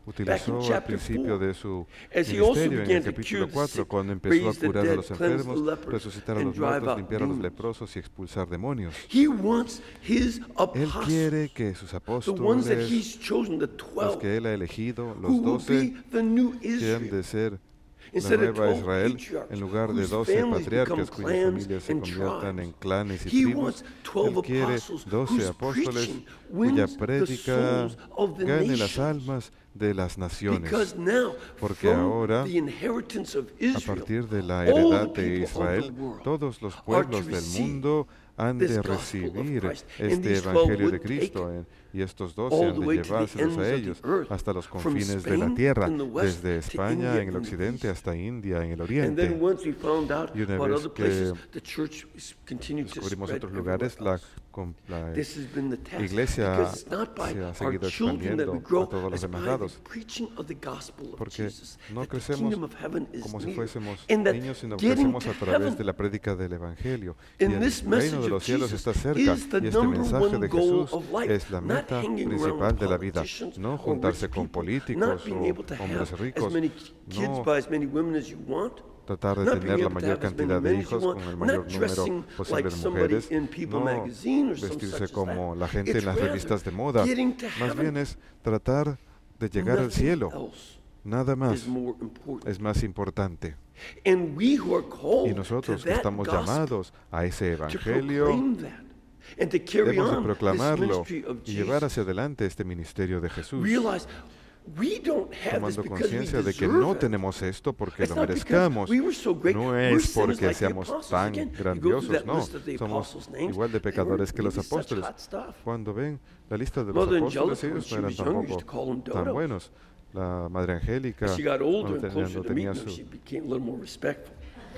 Speaker 2: utilizó al
Speaker 1: chapter
Speaker 2: principio
Speaker 1: 4,
Speaker 2: de su
Speaker 1: as he also
Speaker 2: ministerio en
Speaker 1: began
Speaker 2: el
Speaker 1: to
Speaker 2: capítulo
Speaker 1: cure the
Speaker 2: 4,
Speaker 1: sick,
Speaker 2: cuando empezó a
Speaker 1: raise the
Speaker 2: curar a
Speaker 1: dead,
Speaker 2: los
Speaker 1: cleanse the
Speaker 2: enfermos,
Speaker 1: lepers,
Speaker 2: resucitar a
Speaker 1: and
Speaker 2: los
Speaker 1: drive
Speaker 2: muertos,
Speaker 1: out
Speaker 2: limpiar a los
Speaker 1: demons.
Speaker 2: leprosos y expulsar demonios.
Speaker 1: He wants his
Speaker 2: Él
Speaker 1: apostles,
Speaker 2: quiere que sus
Speaker 1: the ones that
Speaker 2: apóstoles,
Speaker 1: he's chosen, the
Speaker 2: los
Speaker 1: 12,
Speaker 2: que Él ha elegido,
Speaker 1: who
Speaker 2: los
Speaker 1: will
Speaker 2: 12,
Speaker 1: be the new
Speaker 2: quieran
Speaker 1: Israel.
Speaker 2: de ser la
Speaker 1: Instead of
Speaker 2: nueva
Speaker 1: 12
Speaker 2: Israel,
Speaker 1: patriarchs,
Speaker 2: en lugar de
Speaker 1: whose
Speaker 2: 12
Speaker 1: families
Speaker 2: patriarcas
Speaker 1: become
Speaker 2: cuyas
Speaker 1: clans
Speaker 2: familias se
Speaker 1: and
Speaker 2: conviertan en
Speaker 1: tribes.
Speaker 2: clanes y
Speaker 1: He
Speaker 2: tribus.
Speaker 1: wants 12
Speaker 2: Él quiere
Speaker 1: apostles
Speaker 2: 12
Speaker 1: whose
Speaker 2: apóstoles
Speaker 1: preaching
Speaker 2: cuya
Speaker 1: wins the
Speaker 2: prédica
Speaker 1: souls of the
Speaker 2: gane las
Speaker 1: nations.
Speaker 2: almas de las naciones.
Speaker 1: Because now,
Speaker 2: Porque
Speaker 1: from
Speaker 2: ahora,
Speaker 1: the inheritance of
Speaker 2: a
Speaker 1: Israel,
Speaker 2: partir de la
Speaker 1: all
Speaker 2: heredad
Speaker 1: the
Speaker 2: de
Speaker 1: people of
Speaker 2: Israel,
Speaker 1: the world
Speaker 2: todos los
Speaker 1: are to
Speaker 2: pueblos del
Speaker 1: receive
Speaker 2: mundo han
Speaker 1: this
Speaker 2: de
Speaker 1: gospel of
Speaker 2: recibir
Speaker 1: Christ. And
Speaker 2: este
Speaker 1: these 12
Speaker 2: evangelio de
Speaker 1: would take
Speaker 2: Cristo,
Speaker 1: it
Speaker 2: y estos 12
Speaker 1: all
Speaker 2: han
Speaker 1: the
Speaker 2: de
Speaker 1: way to the
Speaker 2: llevárselos
Speaker 1: ends
Speaker 2: a
Speaker 1: of the
Speaker 2: ellos
Speaker 1: earth,
Speaker 2: hasta los
Speaker 1: from
Speaker 2: confines de la
Speaker 1: Spain
Speaker 2: tierra,
Speaker 1: in the west
Speaker 2: desde
Speaker 1: to
Speaker 2: España
Speaker 1: India
Speaker 2: en el
Speaker 1: in the
Speaker 2: occidente
Speaker 1: east.
Speaker 2: hasta India en el
Speaker 1: And then
Speaker 2: oriente.
Speaker 1: once we found out
Speaker 2: Y una
Speaker 1: what
Speaker 2: vez
Speaker 1: other places,
Speaker 2: que
Speaker 1: the church continued to
Speaker 2: descubrimos
Speaker 1: spread
Speaker 2: otros
Speaker 1: everywhere
Speaker 2: lugares, la
Speaker 1: else. This has been the task,
Speaker 2: iglesia
Speaker 1: because it's not by
Speaker 2: se ha
Speaker 1: our
Speaker 2: seguido
Speaker 1: children that we
Speaker 2: expandiendo
Speaker 1: grow,
Speaker 2: a todos los
Speaker 1: it's
Speaker 2: demás
Speaker 1: by the
Speaker 2: lados,
Speaker 1: preaching of the gospel of
Speaker 2: porque
Speaker 1: Jesus,
Speaker 2: no
Speaker 1: that the
Speaker 2: crecemos
Speaker 1: kingdom of heaven is
Speaker 2: como si
Speaker 1: near.
Speaker 2: fuésemos
Speaker 1: And that
Speaker 2: niños, sino
Speaker 1: getting
Speaker 2: crecemos a
Speaker 1: to
Speaker 2: través
Speaker 1: heaven
Speaker 2: de la prédica del Evangelio. Y
Speaker 1: in
Speaker 2: el
Speaker 1: this
Speaker 2: reino
Speaker 1: message
Speaker 2: de los
Speaker 1: of
Speaker 2: cielos
Speaker 1: Jesus
Speaker 2: está cerca,
Speaker 1: is the
Speaker 2: y este
Speaker 1: number
Speaker 2: mensaje
Speaker 1: one
Speaker 2: de
Speaker 1: goal
Speaker 2: Jesús
Speaker 1: of life,
Speaker 2: es la
Speaker 1: not
Speaker 2: meta
Speaker 1: hanging around
Speaker 2: principal
Speaker 1: with
Speaker 2: de la vida,
Speaker 1: politicians
Speaker 2: no
Speaker 1: or
Speaker 2: juntarse
Speaker 1: rich
Speaker 2: con
Speaker 1: people,
Speaker 2: políticos
Speaker 1: not being able to
Speaker 2: o hombres
Speaker 1: have as
Speaker 2: ricos,
Speaker 1: many kids
Speaker 2: no
Speaker 1: by as many women as you want,
Speaker 2: tratar de
Speaker 1: not being
Speaker 2: tener la
Speaker 1: able to
Speaker 2: mayor
Speaker 1: have as many
Speaker 2: cantidad de
Speaker 1: men as you
Speaker 2: hijos
Speaker 1: want,
Speaker 2: con el mayor
Speaker 1: not
Speaker 2: número
Speaker 1: dressing
Speaker 2: posible
Speaker 1: like
Speaker 2: de
Speaker 1: somebody
Speaker 2: mujeres,
Speaker 1: in People
Speaker 2: no
Speaker 1: magazine or some
Speaker 2: vestirse
Speaker 1: such as
Speaker 2: como
Speaker 1: that.
Speaker 2: la gente
Speaker 1: It's
Speaker 2: en las
Speaker 1: rather
Speaker 2: revistas de moda,
Speaker 1: getting to
Speaker 2: más bien
Speaker 1: heaven.
Speaker 2: es tratar de llegar al
Speaker 1: Nothing
Speaker 2: cielo,
Speaker 1: else
Speaker 2: nada más
Speaker 1: is more important.
Speaker 2: es más importante.
Speaker 1: And we who are called
Speaker 2: Y
Speaker 1: to
Speaker 2: nosotros que
Speaker 1: that
Speaker 2: estamos
Speaker 1: gospel,
Speaker 2: llamados a ese
Speaker 1: to
Speaker 2: evangelio,
Speaker 1: proclaim that and to carry
Speaker 2: debemos de
Speaker 1: on this
Speaker 2: proclamarlo
Speaker 1: ministry of
Speaker 2: y llevar
Speaker 1: Jesus.
Speaker 2: hacia adelante este ministerio de Jesús,
Speaker 1: Realize we don't have this
Speaker 2: tomando
Speaker 1: because we
Speaker 2: conciencia de que
Speaker 1: deserve
Speaker 2: no
Speaker 1: it.
Speaker 2: tenemos esto porque
Speaker 1: It's
Speaker 2: lo
Speaker 1: not because
Speaker 2: merezcamos.
Speaker 1: we were so great.
Speaker 2: No
Speaker 1: We're
Speaker 2: es
Speaker 1: sinners
Speaker 2: porque
Speaker 1: like the
Speaker 2: seamos
Speaker 1: apostles.
Speaker 2: tan
Speaker 1: Again, you go through
Speaker 2: grandiosos,
Speaker 1: that
Speaker 2: no.
Speaker 1: list of the
Speaker 2: Somos
Speaker 1: apostles' names,
Speaker 2: igual de
Speaker 1: they
Speaker 2: pecadores
Speaker 1: weren't
Speaker 2: que los
Speaker 1: really such
Speaker 2: apóstoles.
Speaker 1: hot stuff.
Speaker 2: Cuando ven la lista de los
Speaker 1: Mother
Speaker 2: apóstoles,
Speaker 1: Angelica, when
Speaker 2: ellos
Speaker 1: she
Speaker 2: no eran
Speaker 1: was young, used to
Speaker 2: tampoco
Speaker 1: call them
Speaker 2: tan
Speaker 1: dodos.
Speaker 2: buenos. La Madre Angélica,
Speaker 1: As she got older
Speaker 2: cuando
Speaker 1: and closer
Speaker 2: no
Speaker 1: to
Speaker 2: tenía
Speaker 1: meeting them,
Speaker 2: su
Speaker 1: she became a little more respectful.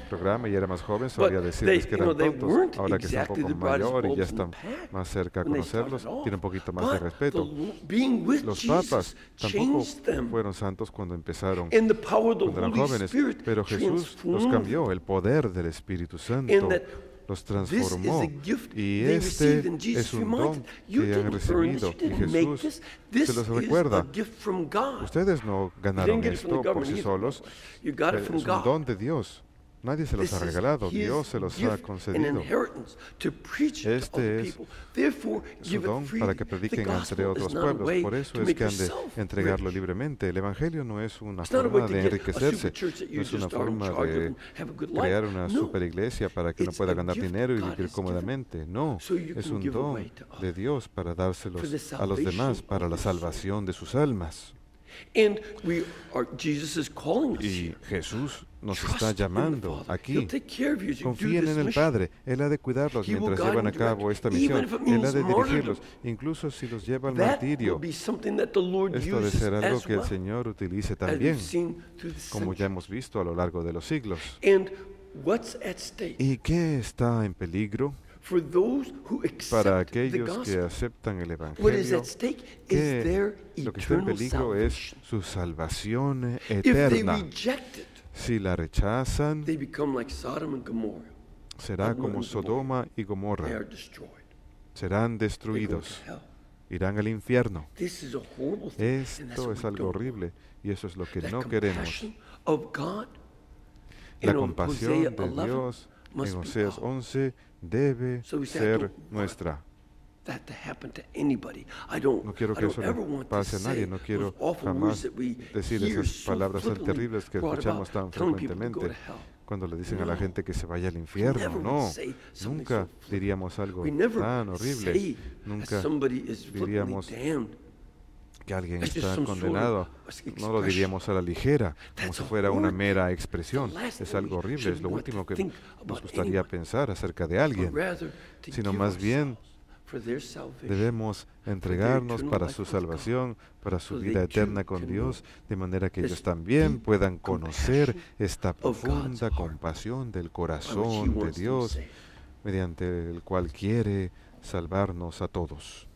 Speaker 2: programa y era más joven, solía
Speaker 1: But
Speaker 2: decirles
Speaker 1: they,
Speaker 2: que
Speaker 1: you know,
Speaker 2: eran
Speaker 1: they
Speaker 2: tontos.
Speaker 1: weren't
Speaker 2: Ahora que está un
Speaker 1: exactly
Speaker 2: poco
Speaker 1: the brightest
Speaker 2: mayor y ya
Speaker 1: bulbs in the
Speaker 2: está
Speaker 1: pack
Speaker 2: más cerca a
Speaker 1: when they started
Speaker 2: conocerlos,
Speaker 1: off.
Speaker 2: tiene un poquito más de
Speaker 1: But
Speaker 2: respeto.
Speaker 1: being with
Speaker 2: Los
Speaker 1: Jesus
Speaker 2: papas tampoco
Speaker 1: changed them.
Speaker 2: fueron santos cuando empezaron,
Speaker 1: And the power of the
Speaker 2: cuando eran
Speaker 1: Holy
Speaker 2: jóvenes,
Speaker 1: Spirit
Speaker 2: pero Jesús los
Speaker 1: transformed
Speaker 2: cambió, el poder del Espíritu Santo
Speaker 1: And that
Speaker 2: los
Speaker 1: this is
Speaker 2: transformó.
Speaker 1: a gift
Speaker 2: Y
Speaker 1: they
Speaker 2: este
Speaker 1: received and Jesus
Speaker 2: es un
Speaker 1: reminded
Speaker 2: don
Speaker 1: them, you
Speaker 2: que han
Speaker 1: didn't earn this,
Speaker 2: recibido
Speaker 1: you
Speaker 2: y
Speaker 1: didn't make
Speaker 2: Jesús
Speaker 1: this. This
Speaker 2: se los
Speaker 1: is a
Speaker 2: recuerda.
Speaker 1: gift from God.
Speaker 2: Ustedes no
Speaker 1: You didn't
Speaker 2: ganaron
Speaker 1: get it from
Speaker 2: esto
Speaker 1: the
Speaker 2: por
Speaker 1: government
Speaker 2: sí
Speaker 1: either,
Speaker 2: solos,
Speaker 1: by the way. You got it from
Speaker 2: es un
Speaker 1: God.
Speaker 2: don de Dios. Nadie se los
Speaker 1: This
Speaker 2: ha
Speaker 1: is
Speaker 2: regalado,
Speaker 1: his
Speaker 2: Dios se los ha
Speaker 1: gift and
Speaker 2: concedido.
Speaker 1: inheritance to preach it to
Speaker 2: Este
Speaker 1: other
Speaker 2: es
Speaker 1: people. Therefore,
Speaker 2: Su
Speaker 1: give
Speaker 2: don
Speaker 1: it freely.
Speaker 2: para que
Speaker 1: The
Speaker 2: prediquen entre
Speaker 1: gospel
Speaker 2: otros
Speaker 1: is not a
Speaker 2: pueblos.
Speaker 1: way
Speaker 2: Por eso
Speaker 1: to
Speaker 2: es
Speaker 1: make
Speaker 2: que han de
Speaker 1: yourself
Speaker 2: entregarlo
Speaker 1: rich.
Speaker 2: libremente. El Evangelio no es una
Speaker 1: It's not a way
Speaker 2: forma
Speaker 1: to
Speaker 2: de
Speaker 1: get a
Speaker 2: enriquecerse,
Speaker 1: super church that
Speaker 2: no
Speaker 1: you
Speaker 2: es una
Speaker 1: just are in
Speaker 2: forma
Speaker 1: charge of
Speaker 2: de
Speaker 1: and have a good life.
Speaker 2: crear una
Speaker 1: No.
Speaker 2: super iglesia para que uno
Speaker 1: It's
Speaker 2: pueda
Speaker 1: a
Speaker 2: ganar
Speaker 1: gift
Speaker 2: dinero y
Speaker 1: God
Speaker 2: vivir
Speaker 1: has given
Speaker 2: cómodamente. No,
Speaker 1: so you
Speaker 2: es
Speaker 1: can
Speaker 2: un
Speaker 1: give
Speaker 2: don
Speaker 1: away to
Speaker 2: de
Speaker 1: others
Speaker 2: Dios para dárselos
Speaker 1: for the
Speaker 2: a los demás,
Speaker 1: salvation
Speaker 2: para
Speaker 1: of
Speaker 2: la
Speaker 1: their soul.
Speaker 2: salvación de sus almas.
Speaker 1: And Jesus is calling us
Speaker 2: Y
Speaker 1: here.
Speaker 2: Jesús nos
Speaker 1: Trust
Speaker 2: está
Speaker 1: in the
Speaker 2: llamando
Speaker 1: Father.
Speaker 2: aquí.
Speaker 1: He'll take care of you as you do
Speaker 2: Confíen
Speaker 1: this
Speaker 2: en el
Speaker 1: mission.
Speaker 2: Padre, Él ha de cuidarlos
Speaker 1: He will
Speaker 2: mientras
Speaker 1: guide
Speaker 2: llevan a
Speaker 1: and
Speaker 2: cabo
Speaker 1: direct
Speaker 2: esta
Speaker 1: you,
Speaker 2: misión.
Speaker 1: even if it
Speaker 2: Él ha
Speaker 1: means
Speaker 2: de dirigirlos,
Speaker 1: martyrdom.
Speaker 2: incluso si los lleva al
Speaker 1: That
Speaker 2: martirio.
Speaker 1: will be something that the Lord
Speaker 2: Esto ha de
Speaker 1: uses
Speaker 2: ser algo
Speaker 1: as
Speaker 2: que el
Speaker 1: well,
Speaker 2: Señor utilice
Speaker 1: as
Speaker 2: también,
Speaker 1: we've seen through the
Speaker 2: como ya
Speaker 1: centuries.
Speaker 2: hemos visto a lo largo de los siglos.
Speaker 1: And what's at stake
Speaker 2: ¿Y qué está en peligro
Speaker 1: for those who
Speaker 2: para
Speaker 1: accept the
Speaker 2: aquellos que
Speaker 1: gospel?
Speaker 2: aceptan el
Speaker 1: What is
Speaker 2: Evangelio?
Speaker 1: at stake is
Speaker 2: Que
Speaker 1: their
Speaker 2: lo que está en
Speaker 1: eternal
Speaker 2: peligro es
Speaker 1: salvation.
Speaker 2: su salvación
Speaker 1: If they
Speaker 2: eterna.
Speaker 1: reject it,
Speaker 2: Si la rechazan,
Speaker 1: they become like Sodom and Gomorrah.
Speaker 2: será
Speaker 1: Sodoma
Speaker 2: como
Speaker 1: and
Speaker 2: Sodoma y
Speaker 1: They
Speaker 2: Gomorra.
Speaker 1: are destroyed.
Speaker 2: Serán
Speaker 1: They go
Speaker 2: destruidos,
Speaker 1: to hell.
Speaker 2: irán al infierno.
Speaker 1: This is a horrible thing, and that's
Speaker 2: Esto
Speaker 1: what
Speaker 2: es
Speaker 1: we
Speaker 2: algo
Speaker 1: don't
Speaker 2: horrible y eso es lo que
Speaker 1: That
Speaker 2: no queremos.
Speaker 1: compassion of God
Speaker 2: La
Speaker 1: in
Speaker 2: compasión
Speaker 1: Hosea
Speaker 2: de
Speaker 1: 11
Speaker 2: Dios
Speaker 1: must
Speaker 2: en
Speaker 1: be
Speaker 2: Oseas
Speaker 1: ours.
Speaker 2: 11 debe
Speaker 1: So we say, I
Speaker 2: ser
Speaker 1: don't want
Speaker 2: nuestra.
Speaker 1: that to happen to anybody. I don't,
Speaker 2: No quiero
Speaker 1: I
Speaker 2: que
Speaker 1: don't
Speaker 2: eso
Speaker 1: ever
Speaker 2: le
Speaker 1: want to
Speaker 2: pase a
Speaker 1: say
Speaker 2: nadie, no quiero
Speaker 1: those awful
Speaker 2: jamás
Speaker 1: words that we
Speaker 2: decir
Speaker 1: hear
Speaker 2: esas
Speaker 1: so
Speaker 2: palabras tan
Speaker 1: flippantly
Speaker 2: terribles que
Speaker 1: brought
Speaker 2: escuchamos
Speaker 1: about,
Speaker 2: tan
Speaker 1: telling people to go to
Speaker 2: frecuentemente
Speaker 1: hell.
Speaker 2: cuando le dicen a la
Speaker 1: No.
Speaker 2: gente que se vaya al infierno.
Speaker 1: never
Speaker 2: No,
Speaker 1: would say something
Speaker 2: nunca
Speaker 1: so flippant.
Speaker 2: diríamos algo
Speaker 1: We never
Speaker 2: tan
Speaker 1: say
Speaker 2: horrible.
Speaker 1: that
Speaker 2: Nunca
Speaker 1: somebody is flippantly
Speaker 2: diríamos
Speaker 1: damned.
Speaker 2: que alguien
Speaker 1: That's just
Speaker 2: está
Speaker 1: some sort of
Speaker 2: condenado.
Speaker 1: expression.
Speaker 2: No lo diríamos a la ligera, como
Speaker 1: That's
Speaker 2: si
Speaker 1: a
Speaker 2: fuera una
Speaker 1: horrible
Speaker 2: mera
Speaker 1: thing.
Speaker 2: expresión.
Speaker 1: The last
Speaker 2: Es
Speaker 1: thing
Speaker 2: algo
Speaker 1: we
Speaker 2: horrible,
Speaker 1: should
Speaker 2: es lo
Speaker 1: want
Speaker 2: último
Speaker 1: to
Speaker 2: que
Speaker 1: think
Speaker 2: nos
Speaker 1: about
Speaker 2: gustaría
Speaker 1: anyone,
Speaker 2: pensar acerca de
Speaker 1: but
Speaker 2: alguien,
Speaker 1: rather to
Speaker 2: sino
Speaker 1: give
Speaker 2: más bien
Speaker 1: ourselves for their salvation.
Speaker 2: debemos entregarnos
Speaker 1: eternal
Speaker 2: para
Speaker 1: life
Speaker 2: su
Speaker 1: with God,
Speaker 2: salvación, para su
Speaker 1: so
Speaker 2: vida
Speaker 1: they too
Speaker 2: eterna con
Speaker 1: can
Speaker 2: Dios, de manera que
Speaker 1: this
Speaker 2: ellos también
Speaker 1: deep
Speaker 2: puedan conocer
Speaker 1: compassion
Speaker 2: esta
Speaker 1: of God's
Speaker 2: profunda
Speaker 1: heart,
Speaker 2: compasión del
Speaker 1: by which He
Speaker 2: corazón de
Speaker 1: wants them
Speaker 2: Dios,
Speaker 1: saved.
Speaker 2: mediante el cual quiere salvarnos a todos.